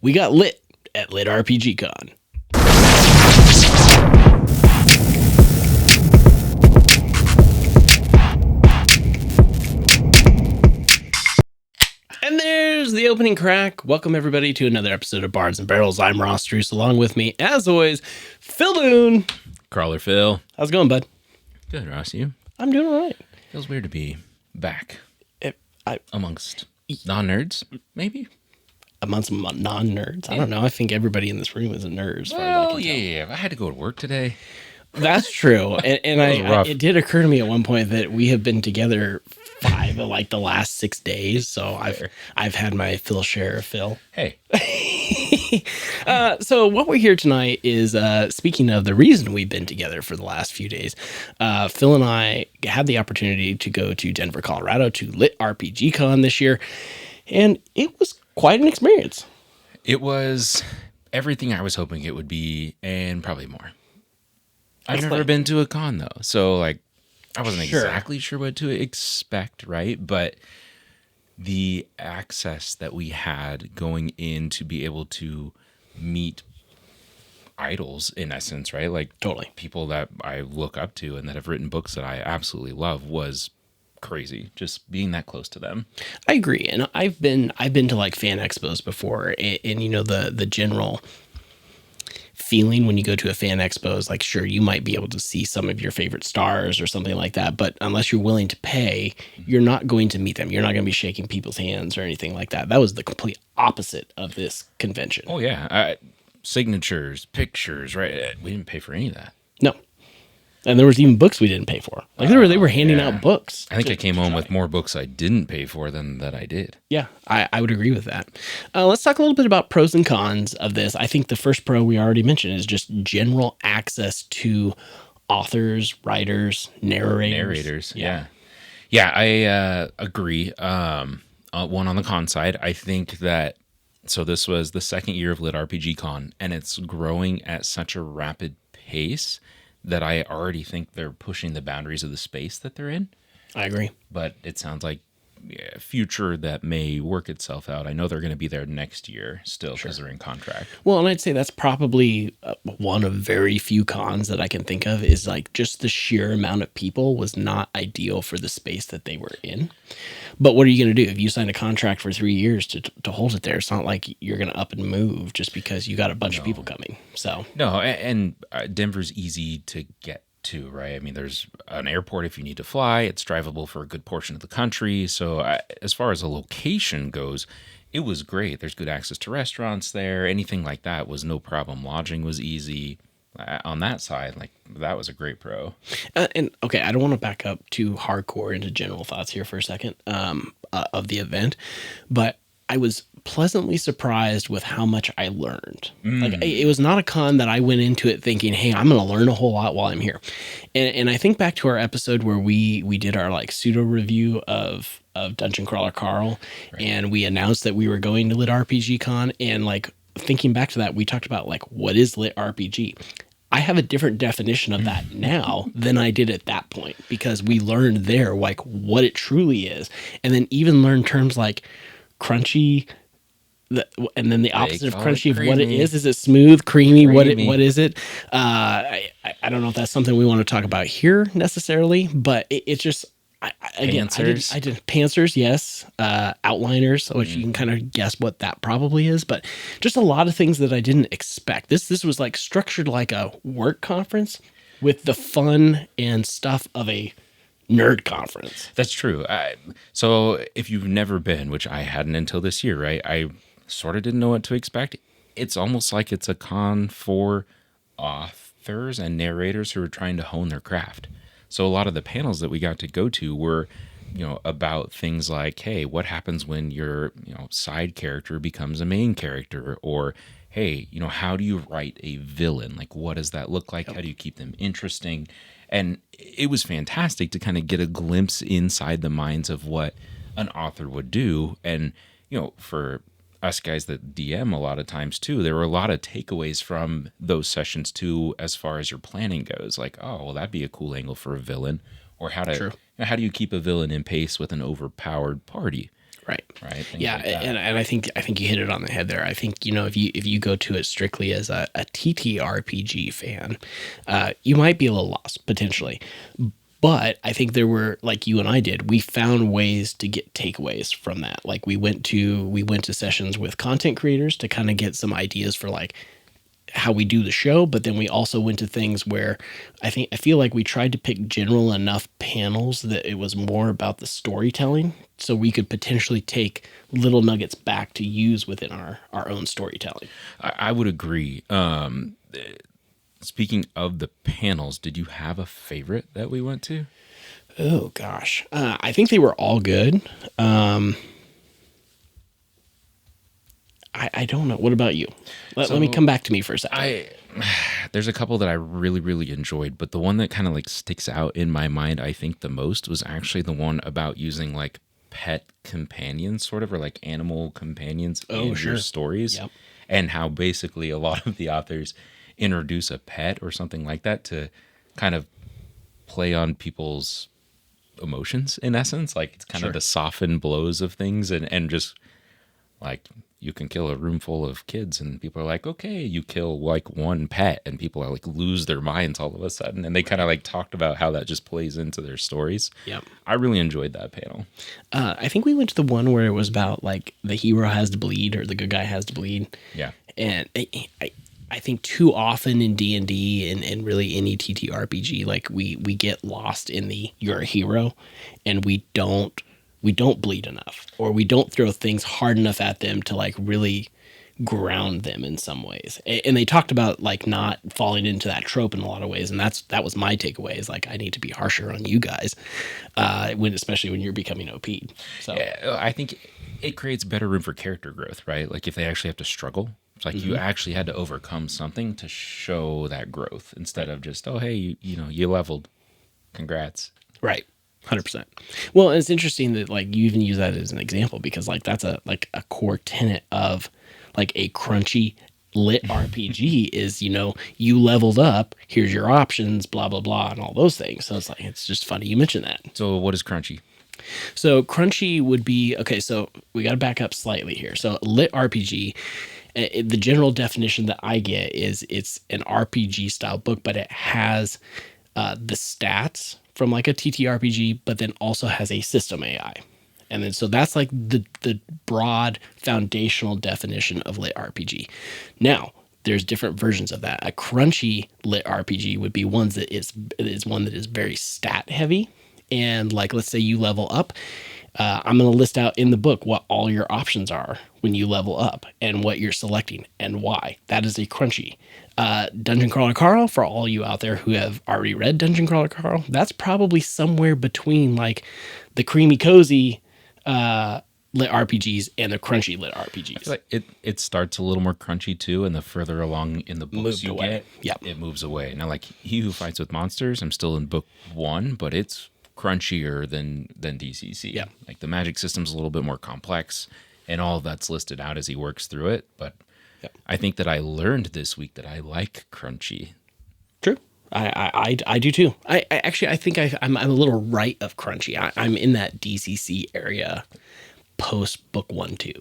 we got lit at LitRPG Con. And there's the opening crack. Welcome everybody to another episode of Bards and Barrels. I'm Ross Druce. Along with me, as always, Phil Boone. Crawler Phil. How's it going, bud? Good, Ross. You? I'm doing all right. Feels weird to be back I amongst non-nerds, maybe? amongst non-nerds. I don't know. I think everybody in this room is a nerd. As far as I Well, can tell. yeah. I had to go to work today. That's true. And it did occur to me at one point that we have been together 5 of like the last 6 days. So I've had my fill share of Phil. Hey. So what we're here tonight is, speaking of the reason we've been together for the last few days, Phil and I had the opportunity to go to Denver, Colorado to LitRPG Con this year. And it was quite an experience. It was everything I was hoping it would be and probably more. I've never been to a con, though. So, like, I wasn't exactly sure what to expect, right? But the access that we had going in to be able to meet idols, in essence, right? Like, Totally. people that I look up to and that have written books that I absolutely love was crazy. Just being that close to them. I agree. And I've been to like fan expos before. And you know, the general feeling when you go to a fan expo is like, sure, you might be able to see some of your favorite stars or something like that, but unless you're willing to pay, you're not going to meet them. You're not going to be shaking people's hands or anything like that. That was the complete opposite of this convention. Oh, yeah. Signatures, pictures, right? We didn't pay for any of that. No. And there was even books we didn't pay for. Like they were handing out books. I think I came home with more books I didn't pay for than that I did. Yeah, I would agree with that. Let's talk a little bit about pros and cons of this. I think the first pro we already mentioned is just general access to authors, writers, narrators. Yeah, I agree. One on the con side, I think that, so this was the second year of LitRPG Con, and it's growing at such a rapid pace that I already think they're pushing the boundaries of the space that they're in. I agree. But it sounds like a future that may work itself out. I know they're going to be there next year still because they're in contract. Well, and I'd say that's probably one of very few cons that I can think of is like just the sheer amount of people was not ideal for the space that they were in. But what are you going to do? If you sign a contract for 3 years to hold it there, it's not like you're going to up and move just because you got a bunch of people coming. So no, and Denver's easy to get to, right? I mean, there's an airport if you need to fly. It's drivable for a good portion of the country. So as far as a location goes, it was great. There's good access to restaurants there. Anything like that was no problem. Lodging was easy. On that side, like that was a great pro. And okay, I don't want to back up too hardcore into general thoughts here for a second of the event, but I was pleasantly surprised with how much I learned. Like it was not a con that I went into it thinking, hey, I'm going to learn a whole lot while I'm here. And I think back to our episode where we did our like pseudo review of Dungeon Crawler Carl, right. And we announced that we were going to LitRPG Con, and like thinking back to that, we talked about like, what is LitRPG? I have a different definition of that now than I did at that point, because we learned there like what it truly is. And then even learned terms like crunchy, and then the opposite of crunchy of what it is. Is it smooth, creamy? What is it? I don't know if that's something we want to talk about here necessarily, but it's just, again, I did pantsers, yes. Outliners, which you can kind of guess what that probably is, but just a lot of things that I didn't expect. This was like structured like a work conference with the fun and stuff of a nerd conference. That's true. So if you've never been, which I hadn't until this year, right? I sort of didn't know what to expect. It's almost like it's a con for authors and narrators who are trying to hone their craft. So a lot of the panels that we got to go to were, about things like, hey, what happens when your, side character becomes a main character? Or, hey, how do you write a villain? Like, what does that look like? How do you keep them interesting? And it was fantastic to kind of get a glimpse inside the minds of what an author would do. And, for us guys that DM a lot of times too, there were a lot of takeaways from those sessions too, as far as your planning goes. Like, oh, well, that'd be a cool angle for a villain, or how do you keep a villain in pace with an overpowered party? Right. right? Things Yeah, like that. and I think you hit it on the head there. I think, if you go to it strictly as a TTRPG fan, you might be a little lost potentially. But I think there were, like you and I did, we found ways to get takeaways from that. Like we went to sessions with content creators to kind of get some ideas for like how we do the show, but then we also went to things where I feel like we tried to pick general enough panels that it was more about the storytelling, so we could potentially take little nuggets back to use within our own storytelling. I would agree. Speaking of the panels, did you have a favorite that we went to? Oh gosh, I think they were all good. I don't know. What about you? Let me come back to me for a second. There's a couple that I really, really enjoyed, but the one that kind of like sticks out in my mind, I think the most, was actually the one about using like pet companions, sort of, or like animal companions in your stories, Yep. and how basically a lot of the authors introduce a pet or something like that to kind of play on people's emotions, in essence. Like it's kind of the soften blows of things, and just like you can kill a room full of kids and people are like, okay, you kill like one pet and people are like lose their minds all of a sudden. And they kind of like talked about how that just plays into their stories. Yep. I really enjoyed that panel. I think we went to the one where it was about like the hero has to bleed or the good guy has to bleed. Yeah. And I think too often in D&D and really any TTRPG, like we get lost in the you're a hero and we don't bleed enough, or we don't throw things hard enough at them to like really ground them in some ways. And they talked about like not falling into that trope in a lot of ways. And that was my takeaway, is like, I need to be harsher on you guys, especially when you're becoming OP. So yeah, I think it creates better room for character growth, right? Like if they actually have to struggle, it's like you actually had to overcome something to show that growth instead of just, oh, hey, you leveled. Congrats. Right. 100%. Well, it's interesting that like you even use that as an example, because like that's a core tenet of like a crunchy lit RPG is, you leveled up, here's your options, blah, blah, blah, and all those things. So it's like, it's just funny you mentioned that. So what is crunchy? So crunchy would be, okay, so we got to back up slightly here. So lit RPG, the general definition that I get is it's an RPG style book, but it has the stats from like a TTRPG, but then also has a system AI. And then so that's like the broad foundational definition of lit RPG. Now, there's different versions of that. A crunchy lit RPG would be one that is very stat heavy. And like, let's say you level up. I'm going to list out in the book what all your options are when you level up and what you're selecting and why. That is a crunchy. Dungeon Crawler Carl, for all you out there who have already read Dungeon Crawler Carl, that's probably somewhere between like the creamy cozy lit RPGs and the crunchy lit RPGs. I feel like it starts a little more crunchy too, and the further along in the books you get, it moves away. Now, like He Who Fights with Monsters, I'm still in book 1, but it's crunchier than DCC. Yeah. Like the magic system's a little bit more complex, and all of that's listed out as he works through it. But I think that I learned this week that I like crunchy. True. I do too. I actually, I think I'm a little right of crunchy. I'm in that DCC area post book 1, 2.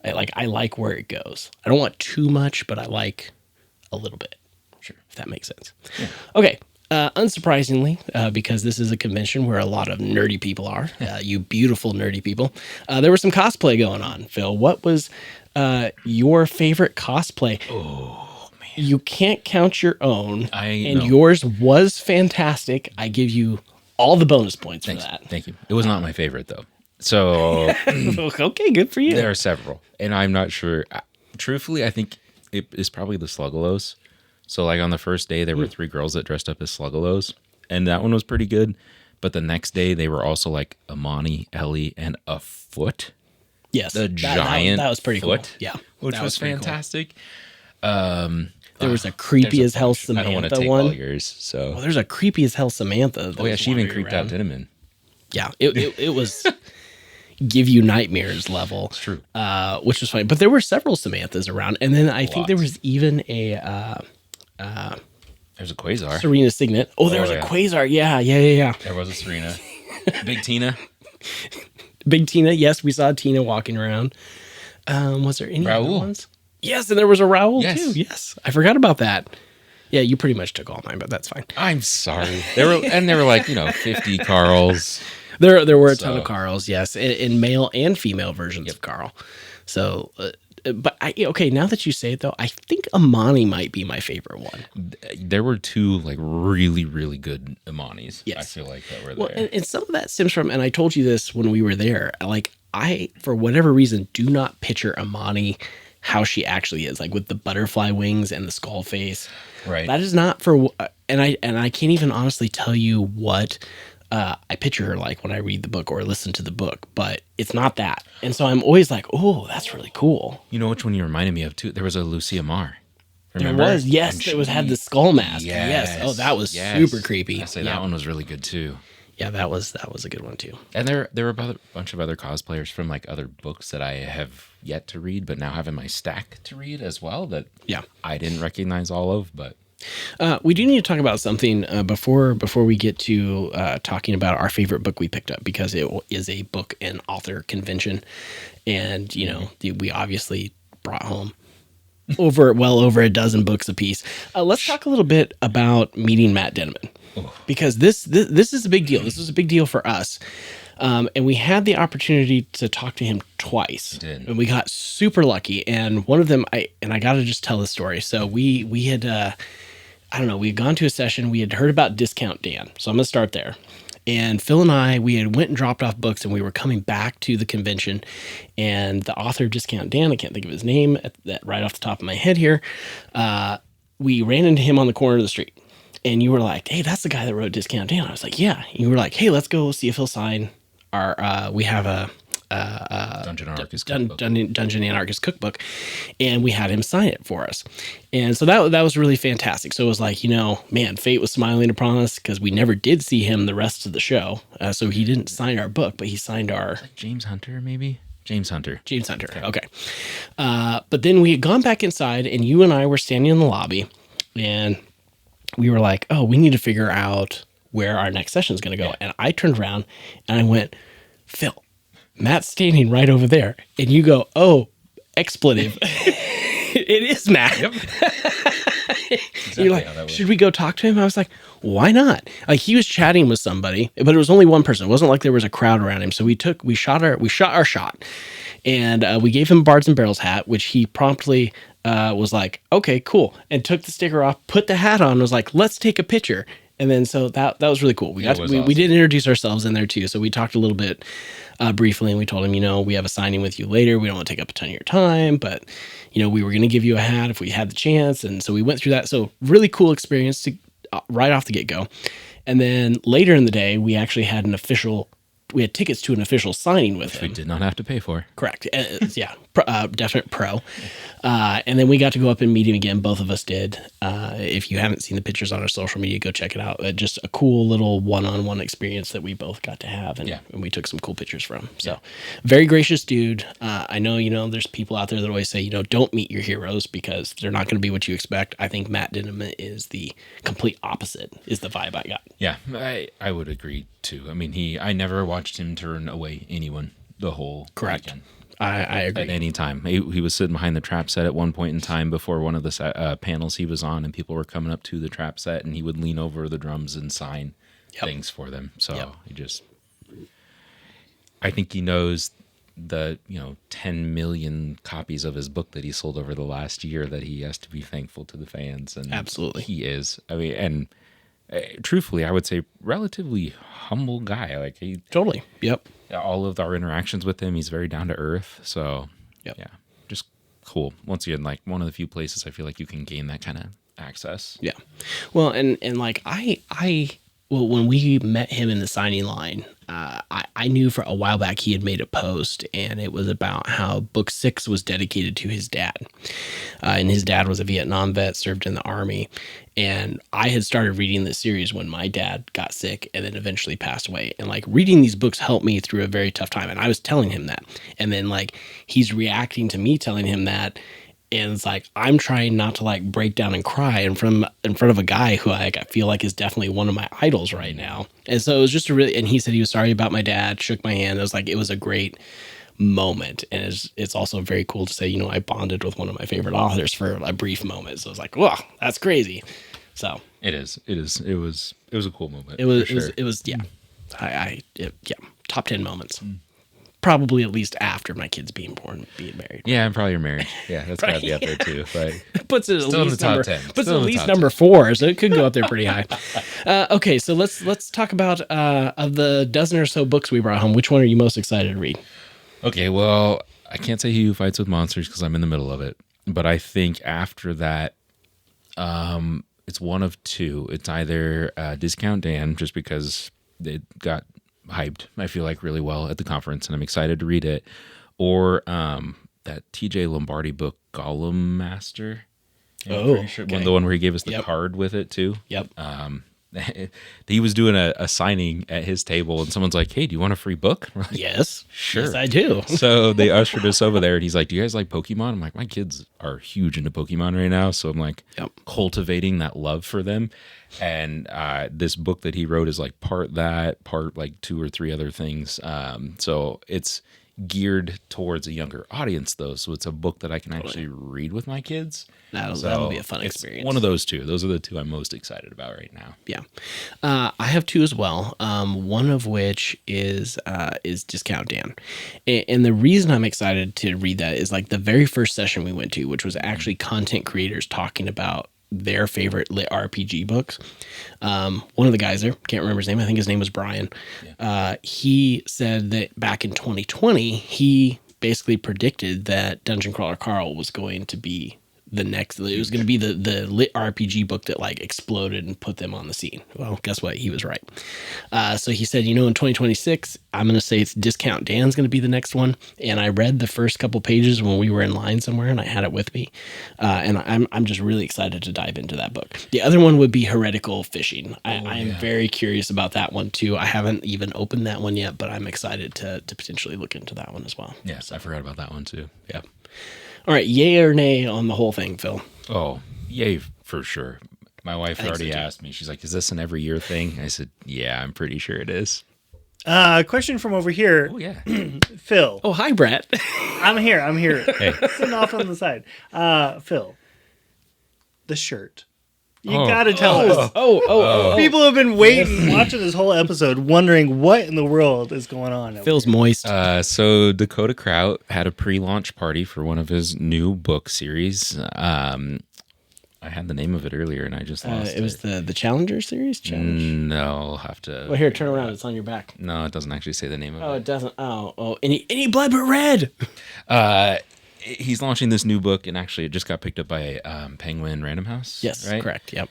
I like where it goes. I don't want too much, but I like a little bit. Sure. If that makes sense. Yeah. Okay. Unsurprisingly, because this is a convention where a lot of nerdy people are, you beautiful nerdy people, there was some cosplay going on. Phil, what was your favorite cosplay? Oh, man. You can't count your own, and yours was fantastic. I give you all the bonus points for that. Thank you. It was not my favorite, though. So, okay, good for you. There are several, and I'm not sure. Truthfully, I think it is probably the Sluggalos. So, like on the first day, there were 3 girls that dressed up as Sluggalos, and that one was pretty good. But the next day, they were also like Amani, Ellie, and a foot. Yes, the giant that was pretty foot, cool. Yeah, which was fantastic. Cool. There was a creepy as hell Samantha I don't want to take one. all yours. So, well, there's a creepy as hell Samantha. Oh yeah, she even creeped out Dinnaman. Yeah, it was give you nightmares level. It's true. Which was funny. But there were several Samanthas around, and then I think there was even a there's a Quasar. Serena Signet. Oh, there was a Quasar. Yeah. There was a Serena. Big Tina. Big Tina. Yes, we saw Tina walking around. Was there any other Raoul. ones? Yes, and there was a Raoul Yes. too. Yes, I forgot about that. Yeah, you pretty much took all mine, but that's fine. I'm sorry. They were like 50 Carls. There were a ton of Carls, yes, in male and female versions of Carl. So, but okay, now that you say it though, I think Amani might be my favorite one. There were two like really, really good Amanis. Yes. I feel like that were Well, there. and some of that stems from, and I told you this when we were there, like I, for whatever reason, do not picture Amani how she actually is, like with the butterfly wings and the skull face. Right. That is not for, and I can't even honestly tell you what I picture her like when I read the book or listen to the book, but it's not that. And so I'm always like, oh, that's really cool. You know which one you reminded me of too? There was a Lucia Mar. Remember? There was, yes, it had the skull mask. Yes. Oh, that was yes. super creepy. I say that one was really good too. Yeah, that was a good one too. And there were a bunch of other cosplayers from like other books that I have yet to read, but now have in my stack to read as well that I didn't recognize all of. But we do need to talk about something before we get to talking about our favorite book we picked up, because it is a book and author convention, and we obviously brought home well over a dozen books apiece. Let's talk a little bit about meeting Matt Denneman, because this is a big deal. This was a big deal for us. And we had the opportunity to talk to him twice, and we got super lucky. And one of them, I got to just tell the story. So we had, I don't know, we had gone to a session. We had heard about Discount Dan. So I'm going to start there. And Phil and I, we had went and dropped off books, and we were coming back to the convention, and the author of Discount Dan, I can't think of his name right off the top of my head here. We ran into him on the corner of the street, and you were like, "Hey, that's the guy that wrote Discount Dan." I was like, "Yeah." And you were like, "Hey, let's go see if he'll sign our, we have a Dungeon Anarchist cookbook, and we had him sign it for us." And so that was really fantastic. So it was like, man, fate was smiling upon us, because we never did see him the rest of the show. So he didn't sign our book, but he signed our James Hunter, maybe? James Hunter. Okay. But then we had gone back inside, and you and I were standing in the lobby, and we were like, oh, we need to figure out where our next session is going to go. And I turned around and I went, Phil, Matt's standing right over there. And you go, oh, expletive. It is Matt. Yep. Exactly. You're like, should we go talk to him? I was like, why not? Like, he was chatting with somebody, but it was only one person. It wasn't like there was a crowd around him. So we shot our shot, and we gave him a Bards and Barrels hat, which he promptly was like, okay, cool, and took the sticker off, put the hat on, and was like, let's take a picture. And then so that was really cool. We did introduce ourselves in there too. So we talked a little bit briefly, and we told him, we have a signing with you later. We don't want to take up a ton of your time, but we were going to give you a hat if we had the chance. And so we went through that. So really cool experience right off the get go. And then later in the day, we actually had we had tickets to an official signing with him. We did not have to pay for. Correct. Yeah. Definite pro. And then we got to go up and meet him again. Both of us did. If you haven't seen the pictures on our social media, go check it out. Just a cool little one-on-one experience that we both got to have. And we took some cool pictures from. So very gracious dude. I know, there's people out there that always say, don't meet your heroes because they're not going to be what you expect. I think Matt Denneman is the complete opposite, is the vibe I got. Yeah, I would agree too. I mean, I never watched him turn away anyone the whole weekend. I agree. At any time. He was sitting behind the trap set at one point in time before one of the panels he was on, and people were coming up to the trap set, and he would lean over the drums and sign things for them. So I think he knows the 10 million copies of his book that he sold over the last year that he has to be thankful to the fans. And absolutely, he is. I mean, and truthfully, I would say relatively humble guy. Like he totally. Yep. All of our interactions with him, he's very down to earth. So just cool. Once again, like one of the few places I feel like you can gain that kind of access. Yeah. Well, and like when we met him in the signing line, I knew for a while back he had made a post, and it was about how book 6 was dedicated to his dad. And his dad was a Vietnam vet, served in the Army. And I had started reading this series when my dad got sick and then eventually passed away. And like reading these books helped me through a very tough time. And I was telling him that. And then like he's reacting to me telling him that. And it's like, I'm trying not to like break down and cry in front of a guy who I feel like is definitely one of my idols right now. And so it was just and he said he was sorry about my dad, shook my hand. It was like, it was a great moment. And it's also very cool to say, I bonded with one of my favorite authors for a brief moment. So I was like, whoa, that's crazy. So it was a cool moment. It was yeah. Top 10 moments. Probably at least after my kids being married. Yeah, and probably your marriage. Yeah, that's got to be up there too. But puts it at still least in the number top 10. puts it Still at in the least top number 10. 4, so it could go up there pretty high. Okay, so let's talk about of the dozen or so books we brought home. Which one are you most excited to read? Okay, well, I can't say He Who Fights with Monsters because I'm in the middle of it, but I think after that, it's one of two. It's either Discount Dan, just because it got hyped, I feel like, really well at the conference, and I'm excited to read it, or that TJ Lombardi book, Gollum Master. Okay. The one where he gave us the card with it too. Yep. He was doing a signing at his table, and someone's like, "Hey, do you want a free book?" We're like, Yes. Sure. Yes, I do. So they ushered us over there, and he's like, "Do you guys like Pokemon?" I'm like, "My kids are huge into Pokemon right now," so I'm like cultivating that love for them. And this book that he wrote is like part that, part like 2 or 3 other things. So it's geared towards a younger audience, though. So it's a book that I can actually read with my kids. That'll be a fun experience. One of those two. Those are the two I'm most excited about right now. Yeah, I have 2 as well. One of which is Discount Dan, and the reason I'm excited to read that is like the very first session we went to, which was actually content creators talking about their favorite lit RPG books. One of the guys there, can't remember his name. I think his name was Brian. Yeah. He said that back in 2020, he basically predicted that Dungeon Crawler Carl was going to be the next. It was going to be the lit RPG book that like exploded and put them on the scene. Well, guess what? He was right. So he said, in 2026, I'm going to say it's Discount Dan's going to be the next one. And I read the first couple pages when we were in line somewhere, and I had it with me. And I'm just really excited to dive into that book. The other one would be Heretical Fishing. I am very curious about that one too. I haven't even opened that one yet, but I'm excited to potentially look into that one as well. Yes, I forgot about that one too. Yeah. All right, yay or nay on the whole thing, Phil? Oh, yay for sure. My wife already asked me. She's like, "Is this an every year thing?" I said, "Yeah, I'm pretty sure it is." Question from over here. Oh yeah, Phil. Oh, hi, Brett. I'm here. Hey. Sitting off on the side. Phil, the shirt. You gotta tell us. People have been waiting, watching this whole episode, wondering what in the world is going on. Phil's moist. So Dakota Kraut had a pre-launch party for one of his new book series. I had the name of it earlier, and I just lost it. It was the Challenger series? Challenge? No, I'll have to... Well, here, turn around. It's on your back. No, it doesn't actually say the name of it. Oh, it doesn't. Oh. Any blood but red. He's launching this new book, and actually it just got picked up by Penguin Random House. Yes, right? Correct. Yep.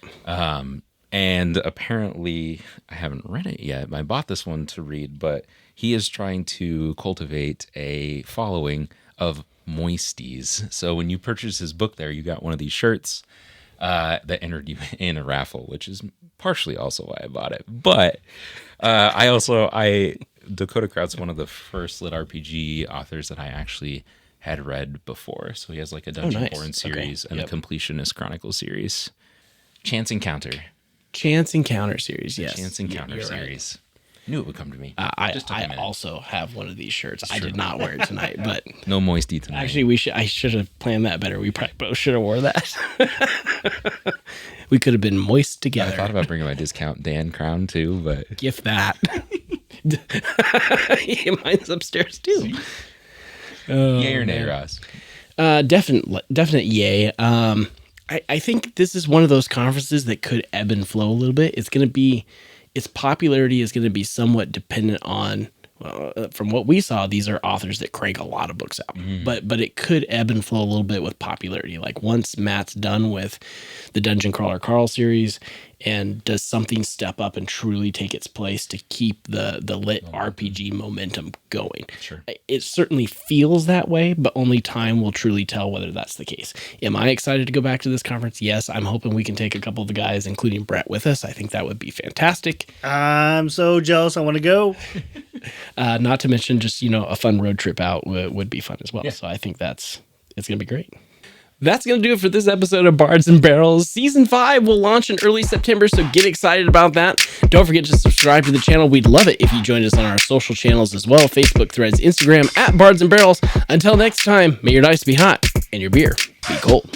And apparently, I haven't read it yet. I bought this one to read, but he is trying to cultivate a following of moisties. So when you purchase his book there, you got one of these shirts that entered you in a raffle, which is partially also why I bought it. But Dakota Kraut's one of the first lit RPG authors that I actually had read before. So he has like a Dungeon Born series and a Completionist Chronicle series. Chance Encounter series, yes. Chance Encounter series. Right. Knew it would come to me. I also have one of these shirts. I did not wear it tonight, but no moisty tonight. Actually, I should have planned that better. We probably both should have wore that. We could have been moist together. I thought about bringing my Discount Dan crown too, but gift that. Mine's upstairs too. Yay or nay, Ross? Definite yay. I think this is one of those conferences that could ebb and flow a little bit. Its popularity is going to be somewhat dependent on, from what we saw, these are authors that crank a lot of books out. But it could ebb and flow a little bit with popularity. Like once Matt's done with the Dungeon Crawler Carl series, and does something step up and truly take its place to keep the lit RPG momentum going? Sure. It certainly feels that way, but only time will truly tell whether that's the case. Am I excited to go back to this conference? Yes. I'm hoping we can take a couple of the guys, including Brett, with us. I think that would be fantastic. I'm so jealous. I want to go. Not to mention just, a fun road trip out would be fun as well. Yeah. So I think it's going to be great. That's going to do it for this episode of Bards and Barrels. Season 5 will launch in early September, so get excited about that. Don't forget to subscribe to the channel. We'd love it if you joined us on our social channels as well, Facebook, Threads, Instagram, @Bards and Barrels. Until next time, may your dice be hot and your beer be cold.